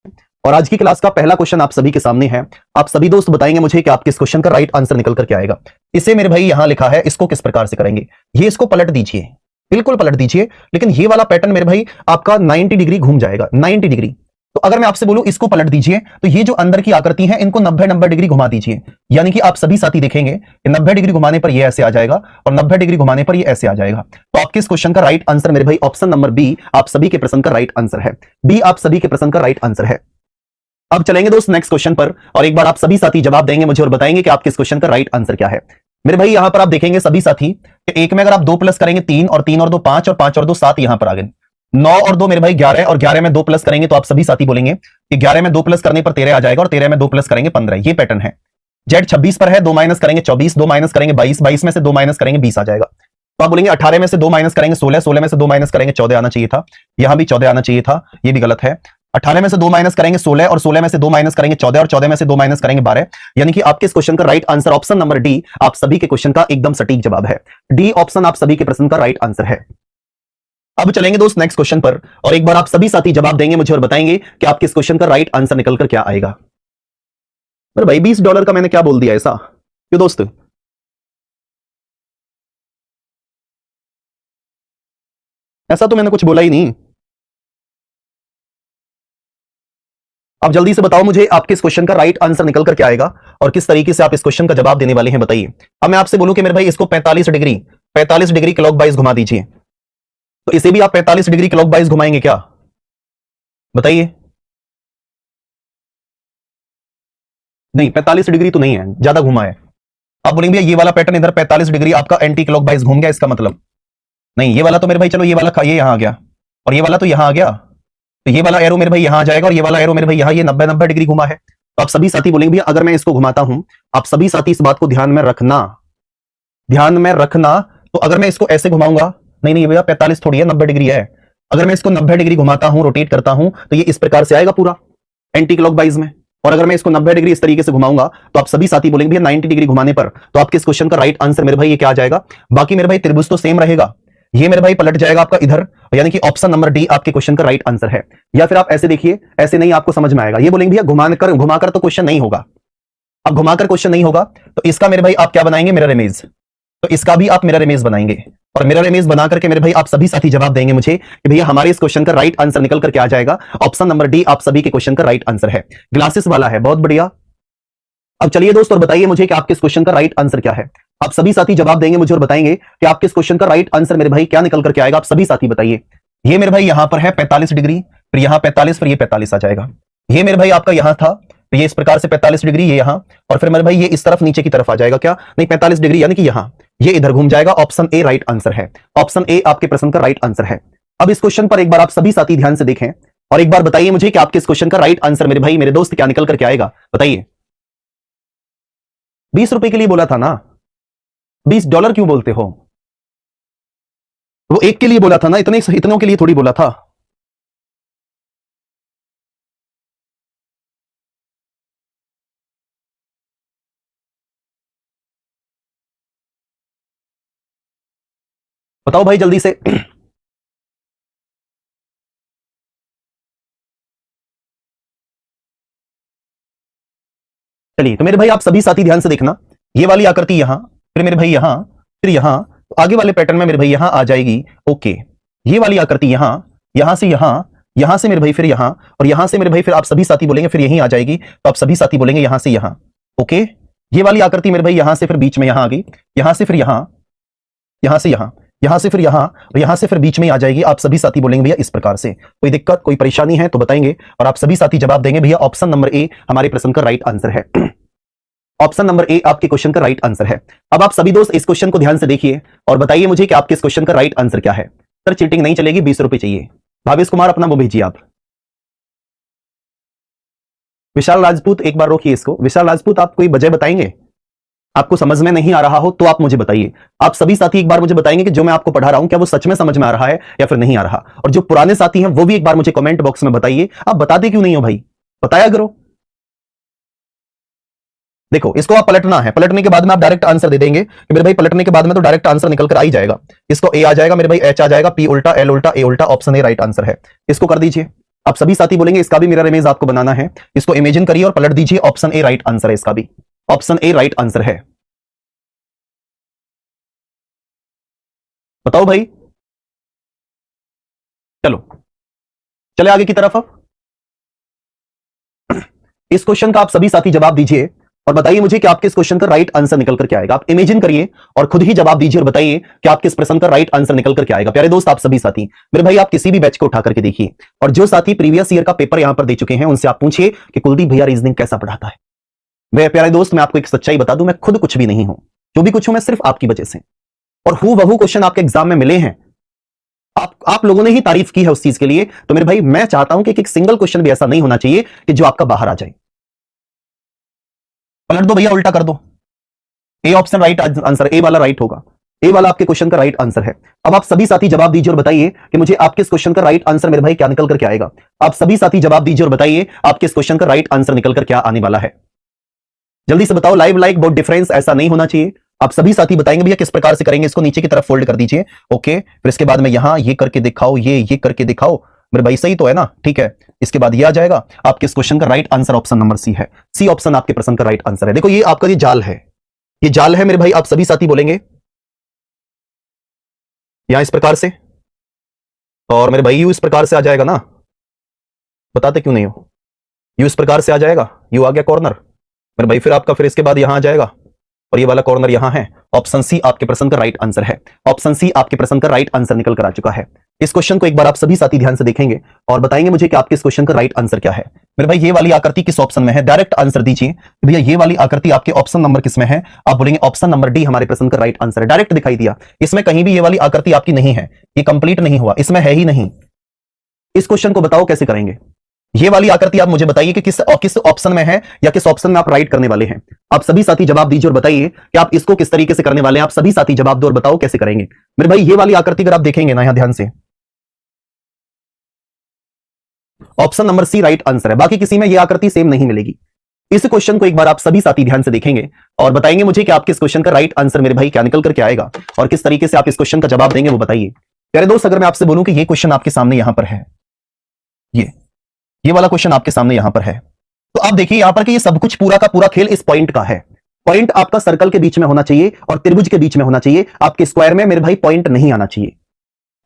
और आज की क्लास का पहला क्वेश्चन आप सभी के सामने है। आप सभी दोस्त बताएंगे मुझे कि आप किस क्वेश्चन का राइट आंसर निकल करके आएगा। इसे मेरे भाई यहां लिखा है, इसको किस प्रकार से करेंगे, ये इसको पलट दीजिए, बिल्कुल पलट दीजिए। लेकिन ये वाला पैटर्न मेरे भाई आपका 90 डिग्री घूम जाएगा, 90 डिग्री। तो अगर मैं आपसे बोलूं इसको पलट दीजिए, तो ये जो अंदर की आकृति है इनको 90 डिग्री घुमा दीजिए। यानी कि आप सभी साथी देखेंगे कि 90 डिग्री घुमाने पर ये ऐसे आ जाएगा और 90 डिग्री घुमाने पर ये ऐसे आ जाएगा। तो आपके इस क्वेश्चन का राइट आंसर मेरे भाई ऑप्शन नंबर बी आप सभी के प्रश्न का राइट आंसर है। बी आप सभी के प्रश्न का राइट आंसर है। अब चलेंगे दोस्त नेक्स्ट क्वेश्चन पर, और एक बार आप सभी साथी जवाब देंगे मुझे और बताएंगे कि आपके इस क्वेश्चन का राइट आंसर क्या है। मेरे भाई यहां पर आप देखेंगे सभी साथी कि एक में अगर आप 2 प्लस करेंगे 3 और 3 और 2 5 और 5 और 2 7 यहां पर आ गए। 9 और 2 मेरे भाई 11 और 11 में 2 प्लस करेंगे तो आप सभी साथी बोलेंगे कि 11 में 2 प्लस करने पर 13 आ जाएगा और 13 में 2 प्लस करेंगे 15। ये पैटर्न है। जेड 26 पर है, 2 माइनस करेंगे 24, 2 माइनस करेंगे 22, 22 में से 2 माइनस करेंगे 20 आ जाएगा। तो आप बोलेंगे 18 में से 2 माइनस करेंगे 16, 16 में से 2 माइनस करेंगे 14 आना चाहिए था। यहां भी 14 आना चाहिए था, ये भी गलत है। 18 में से 2 माइनस करेंगे 16 और 16 में से 2 माइनस करेंगे 14 और 14 में से 2 माइनस करेंगे 12। यानी कि आपके इस क्वेश्चन का right answer option number D आप सभी के क्वेश्चन का एकदम सटीक जवाब है। डी ऑप्शन आप सभी के प्रश्न का राइट आंसर है। अब चलेंगे दोस्त नेक्स्ट क्वेश्चन पर, और एक बार आप सभी साथी जवाब देंगे मुझे और बताएंगे कि आपके इस क्वेश्चन का राइट आंसर निकल कर क्या आएगा। पर भाई $20 का मैंने क्या बोल दिया ऐसा क्यों दोस्त? ऐसा तो मैंने कुछ बोला ही नहीं। आप जल्दी से बताओ मुझे आपके इस क्वेश्चन का राइट आंसर निकल कर क्या आएगा और किस तरीके से आप इस क्वेश्चन का जवाब देने वाले हैं बताइए। अब मैं आपसे बोलूं कि मेरे भाई इसको 45 डिग्री क्लॉकवाइज घुमा दीजिए, तो इसे भी आप 45 डिग्री क्लॉकवाइज घुमाएंगे क्या बताइए? नहीं, 45 डिग्री तो नहीं है, ज्यादा घुमा है। आप बोलेंगे भैया ये वाला पैटर्न इधर 45 डिग्री आपका एंटी क्लॉकवाइज घूम गया, इसका मतलब नहीं। ये वाला तो मेरे भाई चलो ये वाला ये यहां आ गया और ये वाला तो यहां आ गया, तो ये वाला एरो मेरे भाई यहां आ जाएगा और ये वाला एरो मेरे भाई यहां, ये 90 डिग्री घुमा है। तो आप सभी साथी बोलेंगे भैया अगर मैं इसको घुमाता हूं, आप सभी साथी इस बात को ध्यान में रखना, ध्यान में रखना। तो अगर मैं इसको ऐसे घुमाऊंगा, नहीं नहीं भैया 45 थोड़ी है, 90 डिग्री है। अगर मैं इसको 90 डिग्री घुमाता हूं, रोटेट करता हूं, तो ये इस प्रकार से आएगा पूरा एंटी क्लॉकवाइज में। और अगर मैं इसको 90 डिग्री इस तरीके से घुमाऊंगा तो आप सभी साथी बोलेंगे भैया 90 डिग्री घुमाने पर तो आपके इस क्वेश्चन का राइट आंसर मेरे भाई ये क्या आ जाएगा। बाकी मेरे भाई त्रिभुज तो सेम रहेगा, ये मेरे भाई पलट जाएगा आपका इधर, यानी कि ऑप्शन नंबर डी आपके क्वेश्चन का राइट आंसर है। या फिर आप ऐसे देखिए, ऐसे नहीं आपको समझ में आएगा, ये बोलेंगे भैया घुमाकर तो क्वेश्चन नहीं होगा। अब घुमाकर क्वेश्चन नहीं होगा तो इसका मेरे भाई आप क्या बनाएंगे, मिरर इमेज। तो इसका भी आप मिरर इमेज बनाएंगे और मिरर इमेज बना करके मेरे भाई आप सभी साथी जवाब देंगे मुझे कि भैया हमारे इस क्वेश्चन का राइट आंसर निकल करके आ जाएगा। ऑप्शन नंबर डी आप सभी के क्वेश्चन का राइट आंसर है। ग्लासेस वाला है, बहुत बढ़िया। अब चलिए दोस्तों बताइए मुझे कि आपके इस क्वेश्चन का राइट आंसर क्या है। आप सभी साथी जवाब देंगे मुझे और बताएंगे कि आपके इस क्वेश्चन का राइट आंसर मेरे भाई क्या निकल करके आएगा। आप सभी साथी बताइए। ये मेरे भाई यहां पर है 45 डिग्री, फिर यहां 45, फिर ये 45 आ जाएगा। ये मेरे भाई आपका यहां था, तो ये इस प्रकार से 45 डिग्री ये यहां, और फिर मेरे भाई ये इस तरफ नीचे की तरफ आ जाएगा क्या, नहीं 45 डिग्री यानी कि यहां, ये इधर घूम जाएगा। ऑप्शन ए राइट आंसर है। ऑप्शन ए आपके प्रश्न का राइट आंसर है। अब इस क्वेश्चन पर एक बार आप सभी साथी ध्यान से देखें और एक बार बताइए मुझे कि आपके इस क्वेश्चन का राइट आंसर मेरे भाई मेरे दोस्त क्या निकल करके आएगा बताइए। ₹20 के लिए बोला था ना, $20 क्यों बोलते हो? वो एक के लिए बोला था ना, इतनों के लिए थोड़ी बोला था। बताओ भाई जल्दी से। चलिए तो मेरे भाई आप सभी साथी ध्यान से देखना, ये वाली आकृति यहां, फिर मेरे भाई यहां, फिर यहां, तो आगे वाले पैटर्न में मेरे भाई यहां आ जाएगी। ओके, ये वाली आकृति यहां, यहां से यहां, यहां से मेरे भाई फिर यहां, और यहां से मेरे भाई फिर आप सभी साथी बोलेंगे फिर यहीं आ जाएगी। तो आप सभी साथी बोलेंगे यहां से यहां। ओके, ये वाली आकृति मेरे भाई यहां से फिर बीच में यहां आ गई, यहां से फिर यहां, यहां से यहां, यहां से फिर यहां, और यहां से फिर बीच में आ जाएगी। आप सभी साथी बोलेंगे भैया इस प्रकार से। कोई दिक्कत कोई परेशानी है तो बताएंगे और आप सभी साथी जवाब देंगे भैया ऑप्शन नंबर ए हमारे प्रश्न का राइट आंसर है। ऑप्शन नंबर ए आपके क्वेश्चन का राइट आंसर है। अब आप सभी दोस्त इस क्वेश्चन को ध्यान से देखिए और बताइए मुझे कि आपके इस क्वेश्चन का राइट आंसर क्या है। सर चीटिंग नहीं चलेगी, ₹20 चाहिए। भावेश कुमार अपना वो भेजिए आप। विशाल राजपूत एक बार रोकिए इसको। विशाल राजपूत आप कोई वजह बताएंगे, आपको समझ में नहीं आ रहा हो तो आप मुझे बताइए। आप सभी साथी एक बार मुझे बताएंगे कि जो मैं आपको पढ़ा रहा हूं क्या वो सच में समझ में आ रहा है या फिर नहीं आ रहा। और जो पुराने साथी हैं वो भी एक बार मुझे कमेंट बॉक्स में बताइए। आप बताते क्यों नहीं हो भाई, बताया करो। देखो इसको आप पलटना है, पलटने के बाद में आप डायरेक्ट आंसर दे देंगे कि मेरे भाई पलटने के बाद में तो डायरेक्ट आंसर निकल कर आ ही जाएगा। इसको ए आ जाएगा मेरे भाई, एच आ जाएगा, पी उल्टा, एल उल्टा, ए उल्टा, ऑप्शन ए राइट आंसर है। इसको कर दीजिए। आप सभी साथी बोलेंगे इसका भी मिरर इमेज आपको बनाना है। इसको इमेजिन करिए और पलट दीजिए। ऑप्शन ए राइट आंसर है, इसका भी ऑप्शन ए राइट आंसर है। बताओ भाई, चलो चले आगे की तरफ। अब इस क्वेश्चन का आप सभी साथी जवाब दीजिए और बताइए मुझे कि आपके इस क्वेश्चन का राइट आंसर निकल कर क्या आएगा। आप इमेजिन करिए और खुद ही जवाब दीजिए और बताइए कि आपके इस प्रश्न का राइट आंसर निकल कर क्या आएगा। प्यारे दोस्त, आप सभी साथी, मेरे भाई, आप किसी भी बैच को उठा करके देखिए और जो साथी प्रीवियस ईयर का पेपर यहां पर दे चुके हैं उनसे आप पूछिए कि कुलदीप भैया रीजनिंग कैसा पढ़ाता है। मेरे प्यारे दोस्त, मैं आपको एक सच्चाई बता दूं, मैं खुद कुछ भी नहीं हूं। जो भी कुछ हूं मैं सिर्फ आपकी वजह से, और हूबहू क्वेश्चन आपके एग्जाम में मिले हैं। आप लोगों ने ही तारीफ की है उस चीज के लिए। तो मेरे भाई, मैं चाहता हूं कि एक सिंगल क्वेश्चन भी ऐसा नहीं होना चाहिए कि जो आपका बाहर आ जाए। पलट दो भैया, उल्टा कर दो। ए ऑप्शन राइट आंसर, ए वाला राइट होगा। ए वाला आपके क्वेश्चन का राइट आंसर है। अब आप सभी साथी जवाब दीजिए और बताइए कि मुझे आपके इस क्वेश्चन का राइट आंसर मेरे भाई क्या निकल कर क्या आएगा। आप सभी साथी जवाब दीजिए और बताइए आपके इस क्वेश्चन का राइट आंसर निकल कर क्या आने वाला है। जल्दी से बताओ। लाइव लाइक बहुत डिफरेंस ऐसा नहीं होना चाहिए। आप सभी साथी बताएंगे भैया किस प्रकार से करेंगे। इसको नीचे की तरफ फोल्ड कर दीजिए। ओके, फिर इसके बाद में यहां ये करके दिखाओ, ये करके दिखाओ। मेरे भाई सही तो है ना? ठीक है। इसके बाद ये आ जाएगा। आपके इस क्वेश्चन का right answer option number C है। सी ऑप्शन आपके प्रश्न का राइट आंसर है। देखो, ये आपका ये जाल है, ये जाल है मेरे भाई। आप सभी साथी बोलेंगे यहां इस प्रकार से, और मेरे भाई यू इस प्रकार से आ जाएगा ना। बताते क्यों नहीं हो? यू इस प्रकार से आ जाएगा, यू आ गया कॉर्नर मेरे भाई। फिर आपका, फिर इसके बाद यहां आ जाएगा और ये वाला कॉर्नर यहां है। ऑप्शन सी आपके प्रश्न का राइट आंसर है। ऑप्शन सी आपके प्रश्न का राइट आंसर निकल कर आ चुका है। इस क्वेश्चन को एक बार आप सभी साथी ध्यान से देखेंगे और बताएंगे मुझे कि आपके इस क्वेश्चन का राइट आंसर क्या है। मेरे भाई, ये वाली आकृति किस ऑप्शन में है? डायरेक्ट आंसर दीजिए भैया, ये वाली आकृति आपके ऑप्शन नंबर किस में है? आप बोलेंगे ऑप्शन नंबर डी हमारे प्रश्न का राइट आंसर है। डायरेक्ट दिखाई दिया। इसमें कहीं भी ये वाली आकृति आपकी नहीं है, ये कंप्लीट नहीं हुआ, इसमें है ही नहीं। इस क्वेश्चन को बताओ कैसे करेंगे। ये वाली आकृति आप मुझे बताइए कि किस ऑप्शन में है या किस ऑप्शन में आप राइट करने वाले हैं। आप सभी साथी जवाब दीजिए और बताइए कि आप इसको किस तरीके से करने वाले हैं। आप सभी साथी जवाब दो और बताओ कैसे करेंगे। मेरे भाई, ये वाली आकृति अगर आप देखेंगे ना यहां ध्यान से, option number C right answer है। बाकी किसी में ये आकृति सेम नहीं मिलेगी। इस क्वेश्चन को एक बार आप सभी साथी ध्यान से देखेंगे और बताएंगे मुझे कि आपके इस क्वेश्चन का राइट आंसर मेरे भाई क्या निकल कर क्या आएगा और किस तरीके से आप इस क्वेश्चन का जवाब देंगे वो बताइए। प्यारे दोस्त, अगर मैं आपसे बोलूं कि ये क्वेश्चन आपके सामने यहां पर है, ये वाला क्वेश्चन आपके सामने यहां पर है, तो आप देखिए यहां पर कि ये सब कुछ पूरा का पूरा खेल इस पॉइंट का है। पॉइंट आपका सर्कल के बीच में होना चाहिए और त्रिभुज के बीच में होना चाहिए। आपके स्क्वायर में मेरे भाई पॉइंट नहीं आना चाहिए।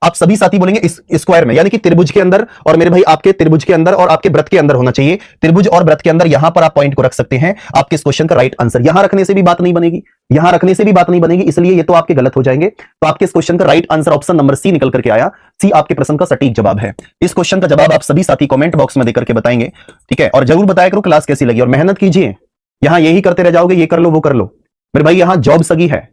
आप सभी साथी बोलेंगे इस स्क्वायर में, यानी कि त्रिभुज के अंदर, और मेरे भाई आपके त्रिभुज के अंदर और आपके वृत्त के अंदर होना चाहिए। त्रिभुज और वृत्त के अंदर यहां पर आप पॉइंट को रख सकते हैं। आपके इस क्वेश्चन का राइट आंसर यहां रखने से भी बात नहीं बनेगी, यहां रखने से भी बात नहीं बनेगी, इसलिए ये तो आपके गलत हो जाएंगे। तो आपके इस क्वेश्चन का right answer option number C निकल करके आया। सी आपके प्रश्न का सटीक जवाब है। इस क्वेश्चन का जवाब आप सभी साथी कमेंट बॉक्स में देकर के बताएंगे, ठीक है? और जरूर बताया करो क्लास कैसी लगी और मेहनत कीजिए। यहां यही करते रह जाओगे, ये कर लो वो कर लो, मेरे भाई यहां जॉब सगी है।